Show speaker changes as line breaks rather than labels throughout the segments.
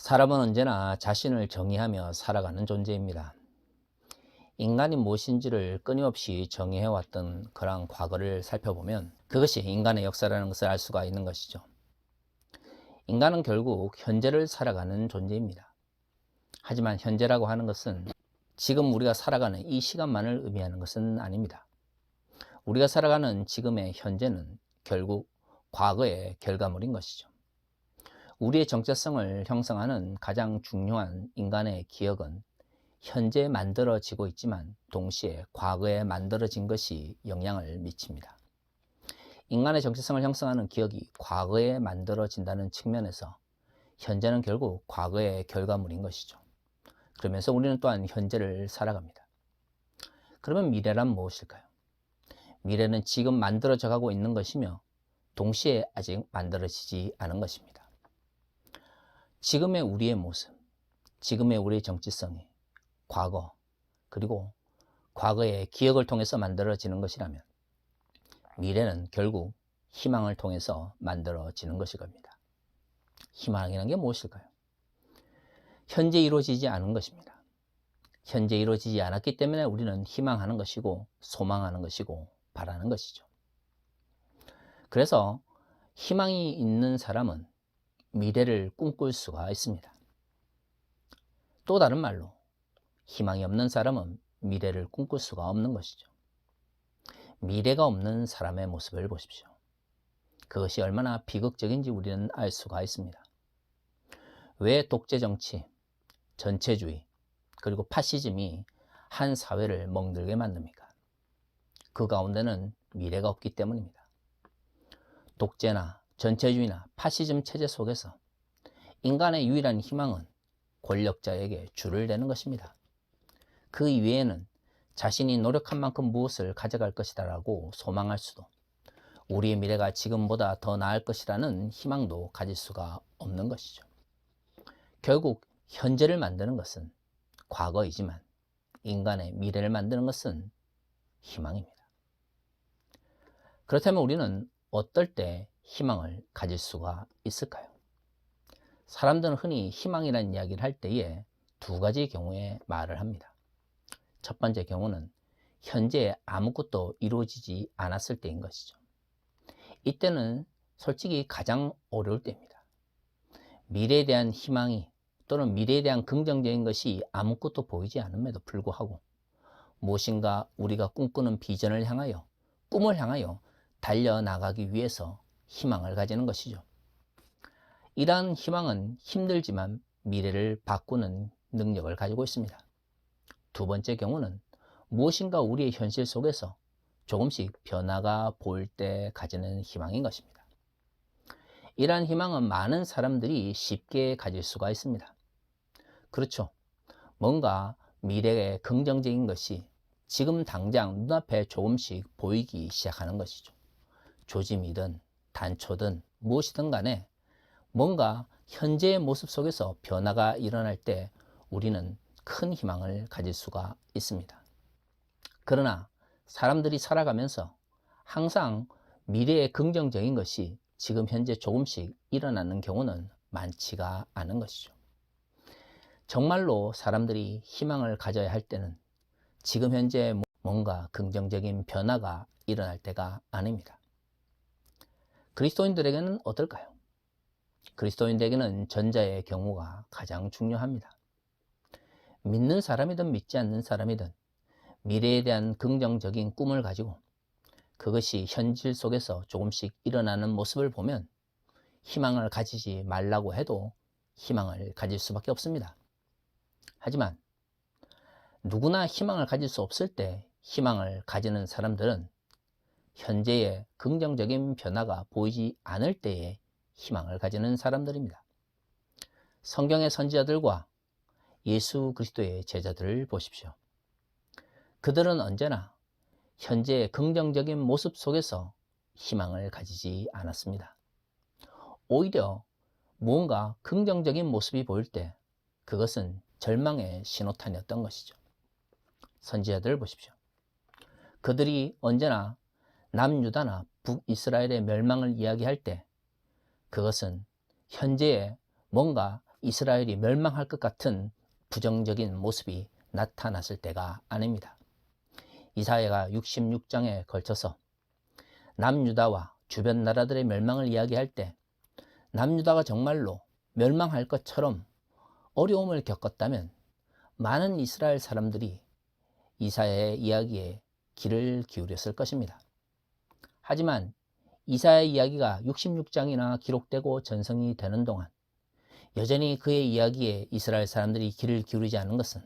사람은 언제나 자신을 정의하며 살아가는 존재입니다. 인간이 무엇인지를 끊임없이 정의해왔던 그러한 과거를 살펴보면 그것이 인간의 역사라는 것을 알 수가 있는 것이죠. 인간은 결국 현재를 살아가는 존재입니다. 하지만 현재라고 하는 것은 지금 우리가 살아가는 이 시간만을 의미하는 것은 아닙니다. 우리가 살아가는 지금의 현재는 결국 과거의 결과물인 것이죠. 우리의 정체성을 형성하는 가장 중요한 인간의 기억은 현재 만들어지고 있지만 동시에 과거에 만들어진 것이 영향을 미칩니다. 인간의 정체성을 형성하는 기억이 과거에 만들어진다는 측면에서 현재는 결국 과거의 결과물인 것이죠. 그러면서 우리는 또한 현재를 살아갑니다. 그러면 미래란 무엇일까요? 미래는 지금 만들어져 가고 있는 것이며 동시에 아직 만들어지지 않은 것입니다. 지금의 우리의 모습, 지금의 우리의 정체성이 과거, 그리고 과거의 기억을 통해서 만들어지는 것이라면 미래는 결국 희망을 통해서 만들어지는 것일 겁니다. 희망이라는 게 무엇일까요? 현재 이루어지지 않은 것입니다. 현재 이루어지지 않았기 때문에 우리는 희망하는 것이고 소망하는 것이고 바라는 것이죠. 그래서 희망이 있는 사람은 미래를 꿈꿀 수가 있습니다. 또 다른 말로 희망이 없는 사람은 미래를 꿈꿀 수가 없는 것이죠. 미래가 없는 사람의 모습을 보십시오. 그것이 얼마나 비극적인지 우리는 알 수가 있습니다. 왜 독재 정치, 전체주의, 그리고 파시즘이 한 사회를 멍들게 만듭니까? 그 가운데는 미래가 없기 때문입니다. 독재나 전체주의나 파시즘 체제 속에서 인간의 유일한 희망은 권력자에게 줄을 대는 것입니다. 그 이외에는 자신이 노력한 만큼 무엇을 가져갈 것이다 라고 소망할 수도, 우리의 미래가 지금보다 더 나을 것이라는 희망도 가질 수가 없는 것이죠. 결국 현재를 만드는 것은 과거이지만 인간의 미래를 만드는 것은 희망입니다. 그렇다면 우리는 어떨 때 희망을 가질 수가 있을까요? 사람들은 흔히 희망이라는 이야기를 할 때에 두 가지 경우에 말을 합니다. 첫 번째 경우는 현재 아무것도 이루어지지 않았을 때인 것이죠. 이때는 솔직히 가장 어려울 때입니다. 미래에 대한 희망이 또는 미래에 대한 긍정적인 것이 아무것도 보이지 않음에도 불구하고 무엇인가 우리가 꿈꾸는 비전을 향하여, 꿈을 향하여 달려나가기 위해서 희망을 가지는 것이죠. 이러한 희망은 힘들지만 미래를 바꾸는 능력을 가지고 있습니다. 두 번째 경우는 무엇인가 우리의 현실 속에서 조금씩 변화가 보일 때 가지는 희망인 것입니다. 이러한 희망은 많은 사람들이 쉽게 가질 수가 있습니다. 그렇죠. 뭔가 미래에 긍정적인 것이 지금 당장 눈앞에 조금씩 보이기 시작하는 것이죠. 조짐이든 단초든 무엇이든 간에 뭔가 현재의 모습 속에서 변화가 일어날 때 우리는 큰 희망을 가질 수가 있습니다. 그러나 사람들이 살아가면서 항상 미래의 긍정적인 것이 지금 현재 조금씩 일어나는 경우는 많지가 않은 것이죠. 정말로 사람들이 희망을 가져야 할 때는 지금 현재 뭔가 긍정적인 변화가 일어날 때가 아닙니다. 그리스도인들에게는 어떨까요? 그리스도인들에게는 전자의 경우가 가장 중요합니다. 믿는 사람이든 믿지 않는 사람이든 미래에 대한 긍정적인 꿈을 가지고 그것이 현실 속에서 조금씩 일어나는 모습을 보면 희망을 가지지 말라고 해도 희망을 가질 수밖에 없습니다. 하지만 누구나 희망을 가질 수 없을 때 희망을 가지는 사람들은 현재의 긍정적인 변화가 보이지 않을 때에 희망을 가지는 사람들입니다. 성경의 선지자들과 예수 그리스도의 제자들을 보십시오. 그들은 언제나 현재의 긍정적인 모습 속에서 희망을 가지지 않았습니다. 오히려 무언가 긍정적인 모습이 보일 때 그것은 절망의 신호탄이었던 것이죠. 선지자들을 보십시오. 그들이 언제나 남유다나 북이스라엘의 멸망을 이야기할 때 그것은 현재의 뭔가 이스라엘이 멸망할 것 같은 부정적인 모습이 나타났을 때가 아닙니다. 이사야가 66장에 걸쳐서 남유다와 주변 나라들의 멸망을 이야기할 때 남유다가 정말로 멸망할 것처럼 어려움을 겪었다면 많은 이스라엘 사람들이 이사야의 이야기에 귀를 기울였을 것입니다. 하지만 이사야의 이야기가 66장이나 기록되고 전성이 되는 동안 여전히 그의 이야기에 이스라엘 사람들이 귀를 기울이지 않는 것은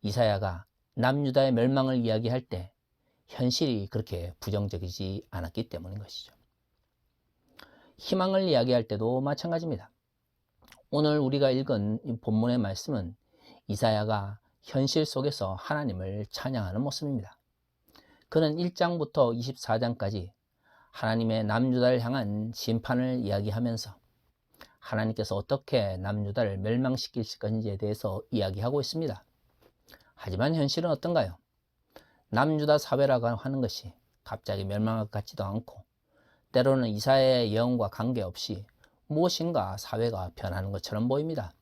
이사야가 남유다의 멸망을 이야기할 때 현실이 그렇게 부정적이지 않았기 때문인 것이죠. 희망을 이야기할 때도 마찬가지입니다. 오늘 우리가 읽은 이 본문의 말씀은 이사야가 현실 속에서 하나님을 찬양하는 모습입니다. 그는 1장부터 24장까지 하나님의 남유다를 향한 심판을 이야기하면서 하나님께서 어떻게 남유다를 멸망시키실 건지에 대해서 이야기하고 있습니다. 하지만 현실은 어떤가요? 남유다 사회라고 하는 것이 갑자기 멸망할 것 같지도 않고 때로는 이사야의 예언과 관계없이 무엇인가 사회가 변하는 것처럼 보입니다.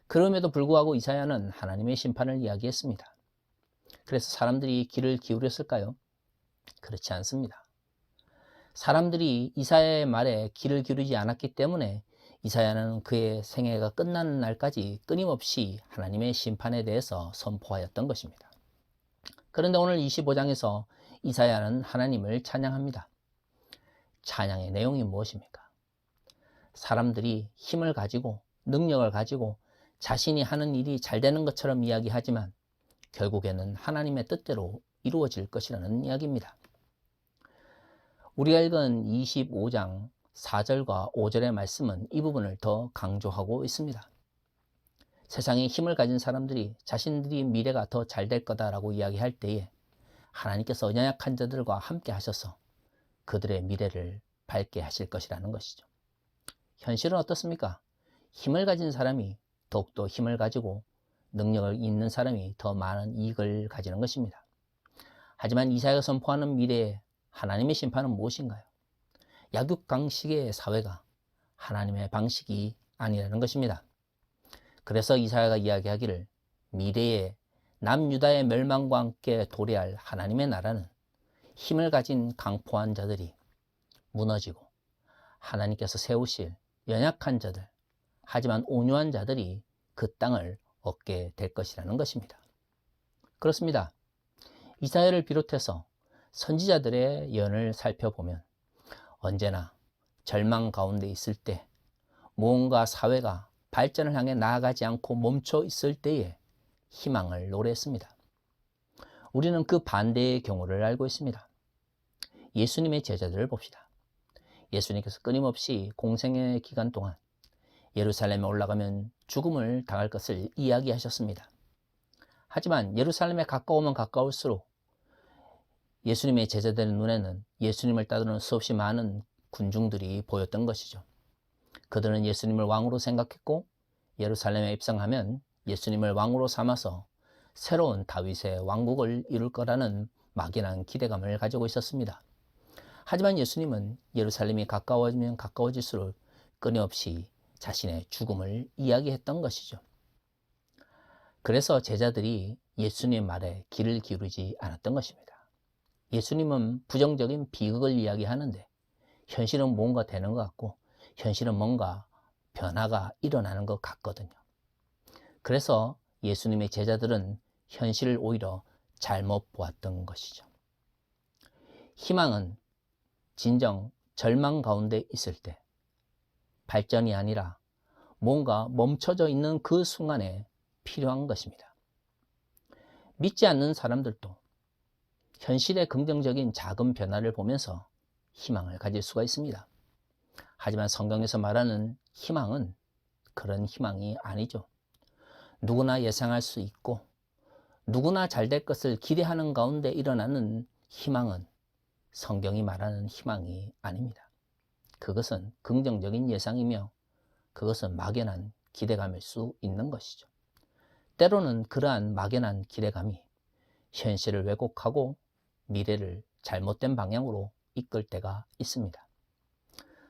그럼에도 불구하고 이사야는 하나님의 심판을 이야기했습니다. 그래서 사람들이 귀를 기울였을까요? 그렇지 않습니다. 사람들이 이사야의 말에 귀를 기울이지 않았기 때문에 이사야는 그의 생애가 끝나는 날까지 끊임없이 하나님의 심판에 대해서 선포하였던 것입니다. 그런데 오늘 25장에서 이사야는 하나님을 찬양합니다. 찬양의 내용이 무엇입니까? 사람들이 힘을 가지고 능력을 가지고 자신이 하는 일이 잘 되는 것처럼 이야기하지만 결국에는 하나님의 뜻대로 이루어질 것이라는 이야기입니다. 우리가 읽은 25장 4절과 5절의 말씀은 이 부분을 더 강조하고 있습니다. 세상에 힘을 가진 사람들이 자신들이 미래가 더 잘 될 거다라고 이야기할 때에 하나님께서 연약한 자들과 함께 하셔서 그들의 미래를 밝게 하실 것이라는 것이죠. 현실은 어떻습니까? 힘을 가진 사람이 더욱더 힘을 가지고 능력을 있는 사람이 더 많은 이익을 가지는 것입니다. 하지만 이사야가 선포하는 미래에 하나님의 심판은 무엇인가요? 약육강식의 사회가 하나님의 방식이 아니라는 것입니다. 그래서 이사야가 이야기하기를 미래에 남유다의 멸망과 함께 도래할 하나님의 나라는 힘을 가진 강포한 자들이 무너지고 하나님께서 세우실 연약한 자들, 하지만 온유한 자들이 그 땅을 얻게 될 것이라는 것입니다. 그렇습니다. 이사야를 비롯해서 선지자들의 예언을 살펴보면 언제나 절망 가운데 있을 때 무언가 사회가 발전을 향해 나아가지 않고 멈춰 있을 때에 희망을 노래했습니다. 우리는 그 반대의 경우를 알고 있습니다. 예수님의 제자들을 봅시다. 예수님께서 끊임없이 공생의 기간 동안 예루살렘에 올라가면 죽음을 당할 것을 이야기하셨습니다. 하지만 예루살렘에 가까우면 가까울수록 예수님의 제자들의 눈에는 예수님을 따르는 수없이 많은 군중들이 보였던 것이죠. 그들은 예수님을 왕으로 생각했고 예루살렘에 입성하면 예수님을 왕으로 삼아서 새로운 다윗의 왕국을 이룰 거라는 막연한 기대감을 가지고 있었습니다. 하지만 예수님은 예루살렘이 가까워지면 가까워질수록 끊임없이 자신의 죽음을 이야기했던 것이죠. 그래서 제자들이 예수님의 말에 귀를 기울이지 않았던 것입니다. 예수님은 부정적인 비극을 이야기하는데 현실은 뭔가 되는 것 같고 현실은 뭔가 변화가 일어나는 것 같거든요. 그래서 예수님의 제자들은 현실을 오히려 잘못 보았던 것이죠. 희망은 진정 절망 가운데 있을 때 발전이 아니라 뭔가 멈춰져 있는 그 순간에 필요한 것입니다. 믿지 않는 사람들도 현실의 긍정적인 작은 변화를 보면서 희망을 가질 수가 있습니다. 하지만 성경에서 말하는 희망은 그런 희망이 아니죠. 누구나 예상할 수 있고 누구나 잘 될 것을 기대하는 가운데 일어나는 희망은 성경이 말하는 희망이 아닙니다. 그것은 긍정적인 예상이며 그것은 막연한 기대감일 수 있는 것이죠. 때로는 그러한 막연한 기대감이 현실을 왜곡하고 미래를 잘못된 방향으로 이끌 때가 있습니다.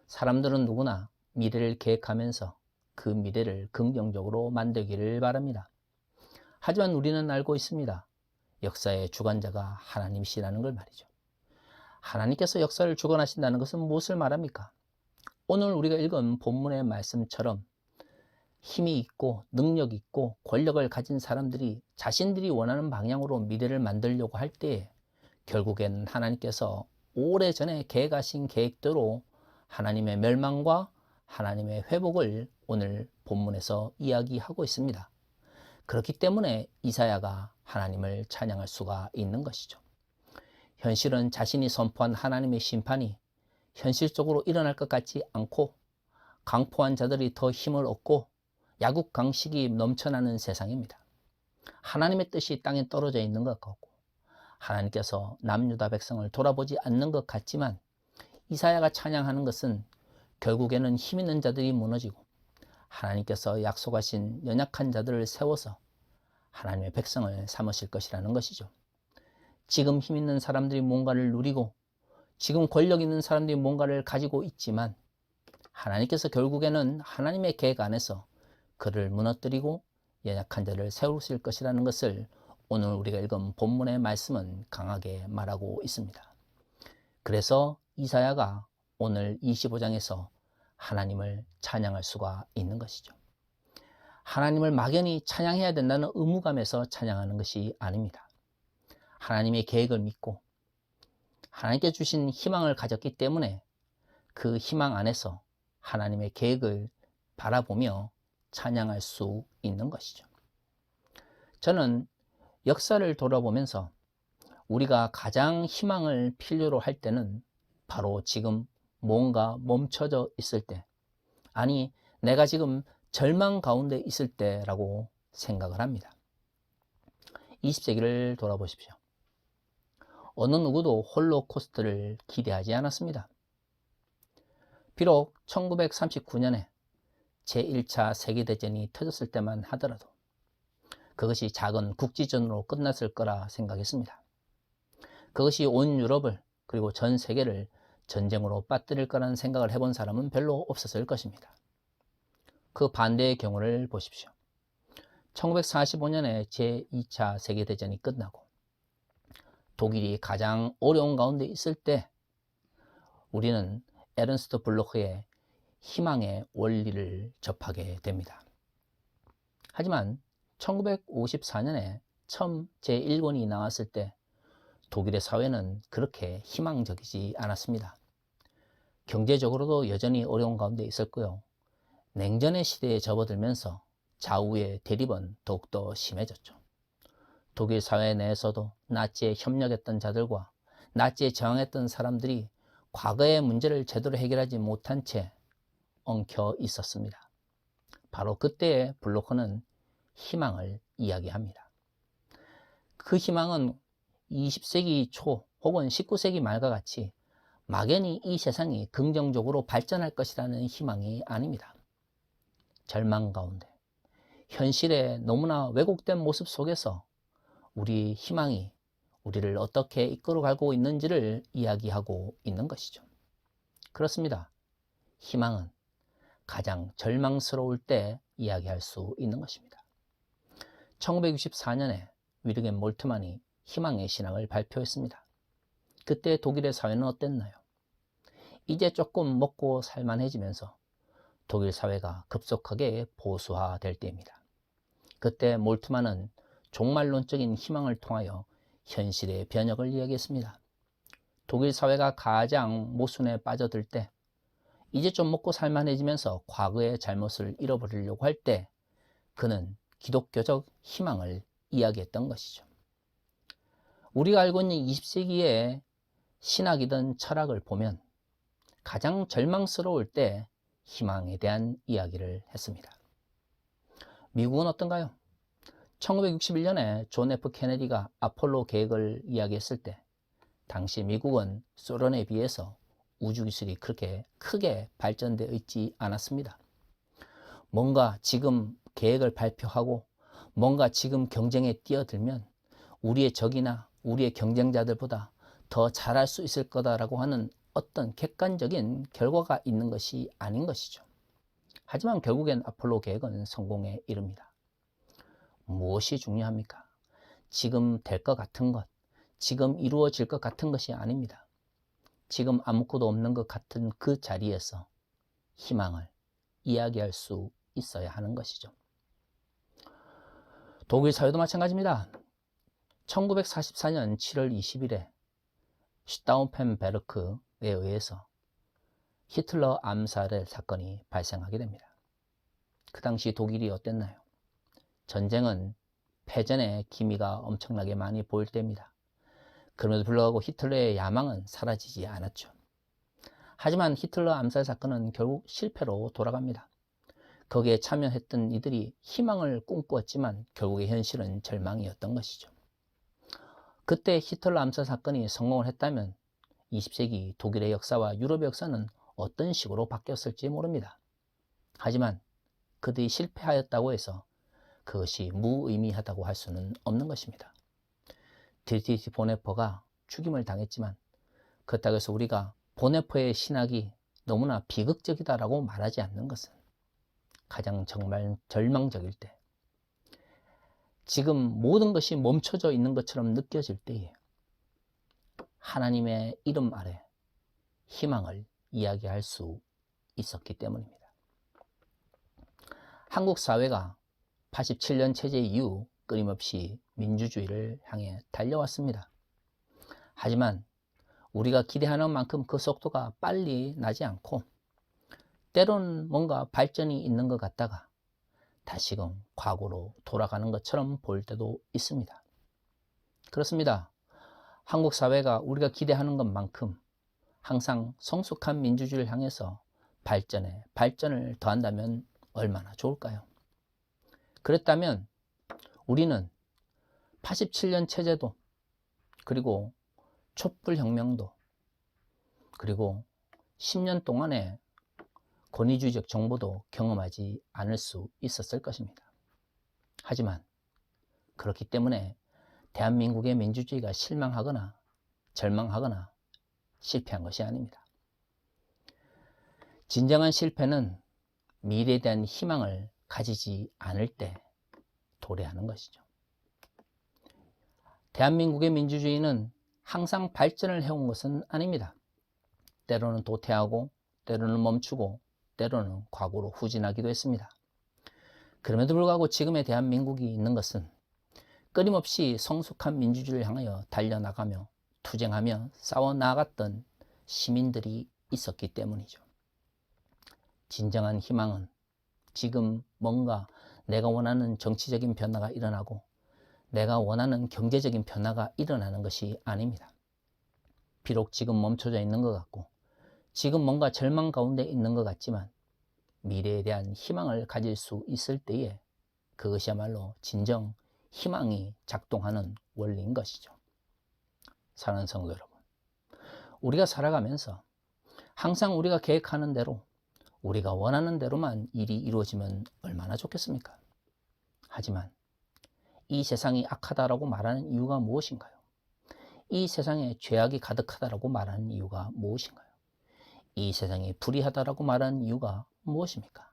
사람들은 누구나 미래를 계획하면서 그 미래를 긍정적으로 만들기를 바랍니다. 하지만 우리는 알고 있습니다. 역사의 주관자가 하나님이시라는 걸 말이죠. 하나님께서 역사를 주관하신다는 것은 무엇을 말합니까? 오늘 우리가 읽은 본문의 말씀처럼 힘이 있고 능력 있고 권력을 가진 사람들이 자신들이 원하는 방향으로 미래를 만들려고 할 때에 결국엔 하나님께서 오래전에 계획하신 계획대로 하나님의 멸망과 하나님의 회복을 오늘 본문에서 이야기하고 있습니다. 그렇기 때문에 이사야가 하나님을 찬양할 수가 있는 것이죠. 현실은 자신이 선포한 하나님의 심판이 현실적으로 일어날 것 같지 않고 강포한 자들이 더 힘을 얻고 야국강식이 넘쳐나는 세상입니다. 하나님의 뜻이 땅에 떨어져 있는 것 같고 하나님께서 남유다 백성을 돌아보지 않는 것 같지만 이사야가 찬양하는 것은 결국에는 힘 있는 자들이 무너지고 하나님께서 약속하신 연약한 자들을 세워서 하나님의 백성을 삼으실 것이라는 것이죠. 지금 힘 있는 사람들이 뭔가를 누리고 지금 권력 있는 사람들이 뭔가를 가지고 있지만 하나님께서 결국에는 하나님의 계획 안에서 그를 무너뜨리고 연약한 자를 세우실 것이라는 것을 오늘 우리가 읽은 본문의 말씀은 강하게 말하고 있습니다. 그래서 이사야가 오늘 25장에서 하나님을 찬양할 수가 있는 것이죠. 하나님을 막연히 찬양해야 된다는 의무감에서 찬양하는 것이 아닙니다. 하나님의 계획을 믿고 하나님께 주신 희망을 가졌기 때문에 그 희망 안에서 하나님의 계획을 바라보며 찬양할 수 있는 것이죠. 저는 역사를 돌아보면서 우리가 가장 희망을 필요로 할 때는 바로 지금 뭔가 멈춰져 있을 때, 아니 내가 지금 절망 가운데 있을 때라고 생각을 합니다. 20세기를 돌아보십시오. 어느 누구도 홀로코스트를 기대하지 않았습니다. 비록 1939년에 제1차 세계대전이 터졌을 때만 하더라도 그것이 작은 국지전으로 끝났을 거라 생각했습니다. 그것이 온 유럽을 그리고 전 세계를 전쟁으로 빠뜨릴 거라는 생각을 해본 사람은 별로 없었을 것입니다. 그 반대의 경우를 보십시오. 1945년에 제2차 세계대전이 끝나고 독일이 가장 어려운 가운데 있을 때 우리는 에른스트 블로크의 희망의 원리를 접하게 됩니다. 하지만 1954년에 처음 제1권이 나왔을 때 독일의 사회는 그렇게 희망적이지 않았습니다. 경제적으로도 여전히 어려운 가운데 있었고요. 냉전의 시대에 접어들면서 좌우의 대립은 더욱더 심해졌죠. 독일 사회 내에서도 나치에 협력했던 자들과 나치에 저항했던 사람들이 과거의 문제를 제대로 해결하지 못한 채 엉켜 있었습니다. 바로 그때에 블로크는 희망을 이야기합니다. 그 희망은 20세기 초 혹은 19세기 말과 같이 막연히 이 세상이 긍정적으로 발전할 것이라는 희망이 아닙니다. 절망 가운데 현실의 너무나 왜곡된 모습 속에서 우리 희망이 우리를 어떻게 이끌어가고 있는지를 이야기하고 있는 것이죠. 그렇습니다. 희망은 가장 절망스러울 때 이야기할 수 있는 것입니다. 1964년에 위르겐 몰트만이 희망의 신앙을 발표했습니다. 그때 독일의 사회는 어땠나요? 이제 조금 먹고 살만해지면서 독일 사회가 급속하게 보수화될 때입니다. 그때 몰트만은 종말론적인 희망을 통하여 현실의 변혁을 이야기했습니다. 독일 사회가 가장 모순에 빠져들 때, 이제 좀 먹고 살만해지면서 과거의 잘못을 잃어버리려고 할 때 그는 기독교적 희망을 이야기했던 것이죠. 우리가 알고 있는 20세기의 신학이든 철학을 보면 가장 절망스러울 때 희망에 대한 이야기를 했습니다. 미국은 어떤가요? 1961년에 존 F 케네디가 아폴로 계획을 이야기했을 때 당시 미국은 소련에 비해서 우주기술이 그렇게 크게 발전되어 있지 않았습니다. 뭔가 지금 계획을 발표하고 뭔가 지금 경쟁에 뛰어들면 우리의 적이나 우리의 경쟁자들보다 더 잘할 수 있을 거다라고 하는 어떤 객관적인 결과가 있는 것이 아닌 것이죠. 하지만 결국엔 아폴로 계획은 성공에 이릅니다. 무엇이 중요합니까? 지금 될 것 같은 것, 지금 이루어질 것 같은 것이 아닙니다. 지금 아무것도 없는 것 같은 그 자리에서 희망을 이야기할 수 있어야 하는 것이죠. 독일 사회도 마찬가지입니다. 1944년 7월 20일에 슈타우펜베르크에 의해서 히틀러 암살의 사건이 발생하게 됩니다. 그 당시 독일이 어땠나요? 전쟁은 패전의 기미가 엄청나게 많이 보일 때입니다. 그럼에도 불구하고 히틀러의 야망은 사라지지 않았죠. 하지만 히틀러 암살 사건은 결국 실패로 돌아갑니다. 거기에 참여했던 이들이 희망을 꿈꾸었지만 결국의 현실은 절망이었던 것이죠. 그때 히틀러 암살 사건이 성공을 했다면 20세기 독일의 역사와 유럽의 역사는 어떤 식으로 바뀌었을지 모릅니다. 하지만 그들이 실패하였다고 해서 그것이 무의미하다고 할 수는 없는 것입니다. 디트리히 보네퍼가 죽임을 당했지만 그렇다고 해서 우리가 보네퍼의 신학이 너무나 비극적이다라고 말하지 않는 것은 가장 정말 절망적일 때, 지금 모든 것이 멈춰져 있는 것처럼 느껴질 때에 하나님의 이름 아래 희망을 이야기할 수 있었기 때문입니다. 한국 사회가 87년 체제 이후 끊임없이 민주주의를 향해 달려왔습니다. 하지만 우리가 기대하는 만큼 그 속도가 빨리 나지 않고 때로는 뭔가 발전이 있는 것 같다가 다시금 과거로 돌아가는 것처럼 보일 때도 있습니다. 그렇습니다. 한국 사회가 우리가 기대하는 것만큼 항상 성숙한 민주주의를 향해서 발전을 더한다면 얼마나 좋을까요? 그랬다면 우리는 87년 체제도, 그리고 촛불혁명도, 그리고 10년 동안의 권위주의적 정보도 경험하지 않을 수 있었을 것입니다. 하지만 그렇기 때문에 대한민국의 민주주의가 실망하거나 절망하거나 실패한 것이 아닙니다. 진정한 실패는 미래에 대한 희망을 가지지 않을 때 도래하는 것이죠. 대한민국의 민주주의는 항상 발전을 해온 것은 아닙니다. 때로는 도태하고 때로는 멈추고 때로는 과거로 후진하기도 했습니다. 그럼에도 불구하고 지금의 대한민국이 있는 것은 끊임없이 성숙한 민주주의를 향하여 달려나가며 투쟁하며 싸워나갔던 시민들이 있었기 때문이죠. 진정한 희망은 지금 뭔가 내가 원하는 정치적인 변화가 일어나고 내가 원하는 경제적인 변화가 일어나는 것이 아닙니다. 비록 지금 멈춰져 있는 것 같고 지금 뭔가 절망 가운데 있는 것 같지만 미래에 대한 희망을 가질 수 있을 때에 그것이야말로 진정 희망이 작동하는 원리인 것이죠. 사랑하는 성도 여러분, 우리가 살아가면서 항상 우리가 계획하는 대로 우리가 원하는 대로만 일이 이루어지면 얼마나 좋겠습니까? 하지만 이 세상이 악하다라고 말하는 이유가 무엇인가요? 이 세상에 죄악이 가득하다라고 말하는 이유가 무엇인가요? 이 세상이 불의하다라고 말하는 이유가 무엇입니까?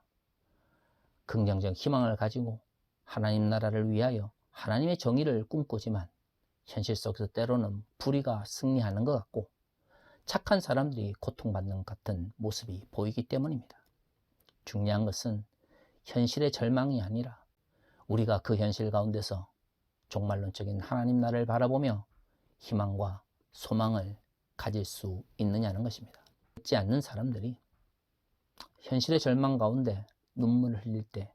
긍정적 희망을 가지고 하나님 나라를 위하여 하나님의 정의를 꿈꾸지만 현실 속에서 때로는 불의가 승리하는 것 같고 착한 사람들이 고통받는 것 같은 모습이 보이기 때문입니다. 중요한 것은 현실의 절망이 아니라 우리가 그 현실 가운데서 종말론적인 하나님 나라를 바라보며 희망과 소망을 가질 수 있느냐는 것입니다. 믿지 않는 사람들이 현실의 절망 가운데 눈물을 흘릴 때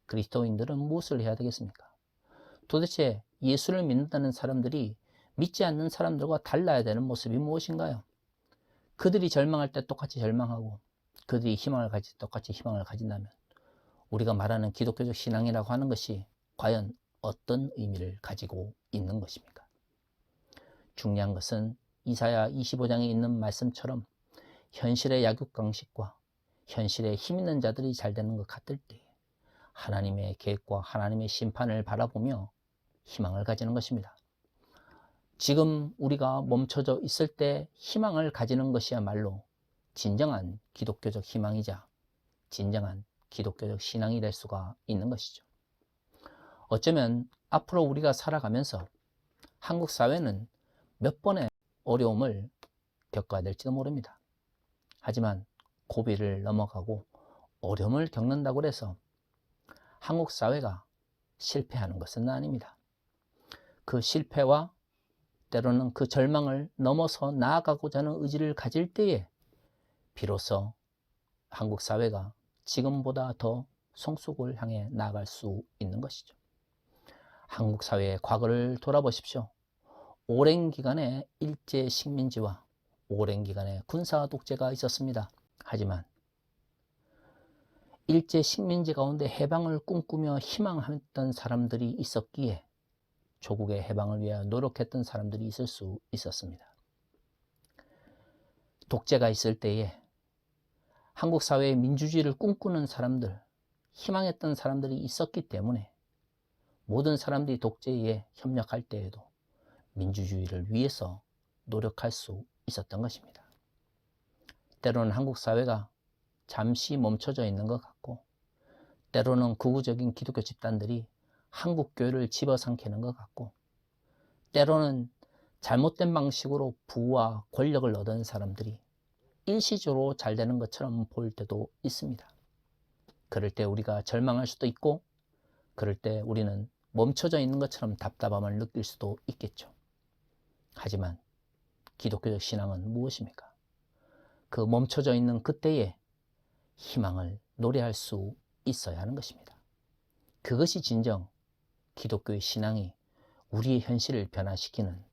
그리스도인들은 무엇을 해야 되겠습니까? 도대체 예수를 믿는다는 사람들이 믿지 않는 사람들과 달라야 되는 모습이 무엇인가요? 그들이 절망할 때 똑같이 절망하고 그들이 희망을 가질 때 똑같이 희망을 가진다면 우리가 말하는 기독교적 신앙이라고 하는 것이 과연 어떤 의미를 가지고 있는 것입니까? 중요한 것은 이사야 25장에 있는 말씀처럼 현실의 약육강식과 현실의 힘 있는 자들이 잘 되는 것 같을 때 하나님의 계획과 하나님의 심판을 바라보며 희망을 가지는 것입니다. 지금 우리가 멈춰져 있을 때 희망을 가지는 것이야말로 진정한 기독교적 희망이자 진정한 기독교적 신앙이 될 수가 있는 것이죠. 어쩌면 앞으로 우리가 살아가면서 한국 사회는 몇 번의 어려움을 겪어야 될지도 모릅니다. 하지만 고비를 넘어가고 어려움을 겪는다고 해서 한국 사회가 실패하는 것은 아닙니다. 그 실패와 때로는 그 절망을 넘어서 나아가고자 하는 의지를 가질 때에 비로소 한국 사회가 지금보다 더 성숙을 향해 나아갈 수 있는 것이죠. 한국 사회의 과거를 돌아보십시오. 오랜 기간의 일제 식민지와 오랜 기간의 군사 독재가 있었습니다. 하지만 일제 식민지 가운데 해방을 꿈꾸며 희망했던 사람들이 있었기에 조국의 해방을 위하여 노력했던 사람들이 있을 수 있었습니다. 독재가 있을 때에 한국 사회의 민주주의를 꿈꾸는 사람들, 희망했던 사람들이 있었기 때문에 모든 사람들이 독재에 협력할 때에도 민주주의를 위해서 노력할 수 있었던 것입니다. 때로는 한국 사회가 잠시 멈춰져 있는 것 같고, 때로는 극우적인 기독교 집단들이 한국 교회를 집어삼키는 것 같고, 때로는 잘못된 방식으로 부와 권력을 얻은 사람들이 일시적으로 잘 되는 것처럼 보일 때도 있습니다. 그럴 때 우리가 절망할 수도 있고, 그럴 때 우리는 멈춰져 있는 것처럼 답답함을 느낄 수도 있겠죠. 하지만 기독교적 신앙은 무엇입니까? 그 멈춰져 있는 그때에 희망을 노래할 수 있어야 하는 것입니다. 그것이 진정 기독교의 신앙이 우리의 현실을 변화시키는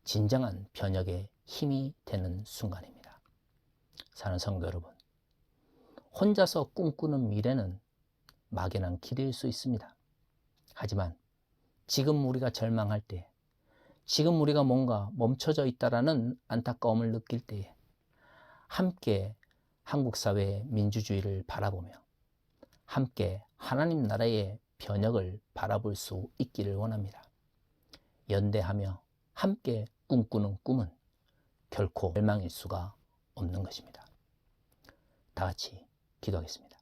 진정한 변혁의 힘이 되는 순간입니다. 사랑하는 성도 여러분, 혼자서 꿈꾸는 미래는 막연한 기대일 수 있습니다. 하지만 지금 우리가 절망할 때, 지금 우리가 뭔가 멈춰져 있다라는 안타까움을 느낄 때에 함께 한국 사회의 민주주의를 바라보며 함께 하나님 나라의 변혁을 바라볼 수 있기를 원합니다. 연대하며 함께 꿈꾸는 꿈은 결코 멸망일 수가 없는 것입니다. 다 같이 기도하겠습니다.